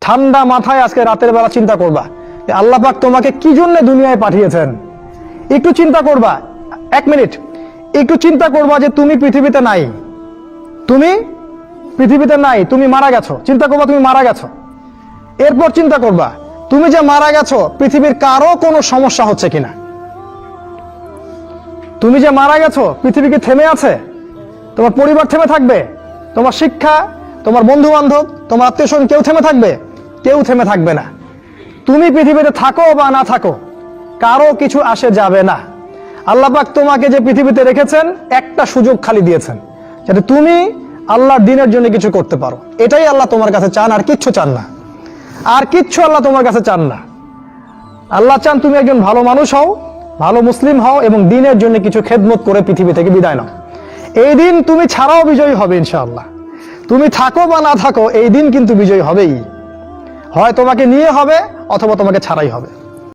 ঠান্ডা মাথায় আজকে রাতের বেলা চিন্তা করবা যে আল্লাহ পাক তোমাকে কি জন্য দুনিয়ায় পাঠিয়েছেন। একটু চিন্তা করবা, 1 মিনিট একটু চিন্তা করবা যে তুমি পৃথিবীতে নাই, তুমি পৃথিবীতে নাই, তুমি মারা গেছো। চিন্তা করবা তুমি মারা গেছো। এরপর চিন্তা করবা তুমি যে মারা গেছো পৃথিবীর কারো কোনো সমস্যা হচ্ছে কিনা। তুমি যে মারা গেছো পৃথিবী কি থেমে আছে? তোমার পরিবার থেমে থাকবে? তোমার শিক্ষা, তোমার বন্ধু বান্ধব, তোমার আত্মীয় স্বজন কেউ থেমে থাকবে? কেউ থেমে থাকবে না। তুমি পৃথিবীতে থাকো বা না থাকো কারো কিছু আসে যাবে না। আল্লাহ পাক তোমাকে যে পৃথিবীতে রেখেছেন একটা সুযোগ খালি দিয়েছেন যাতে তুমি আল্লাহর দ্বীনের জন্য কিছু করতে পারো। এটাই আল্লাহ তোমার কাছে চান, আর কিচ্ছু চান না। আর কিচ্ছু আল্লাহ তোমার কাছে চান না। আল্লাহ চান তুমি একজন ভালো মানুষ হও, ভালো মুসলিম হও এবং দ্বীনের জন্য কিছু খেদমত করে পৃথিবী থেকে বিদায় নাও। এই দিন তুমি ছাড়াও বিজয়ী হবে ইনশাআল্লাহ। তুমি থাকো বা না থাকো এই দিন কিন্তু বিজয়ী হবেই। হয় তোমাকে নিয়ে হবে অথবা তোমাকে ছাড়াই হবে।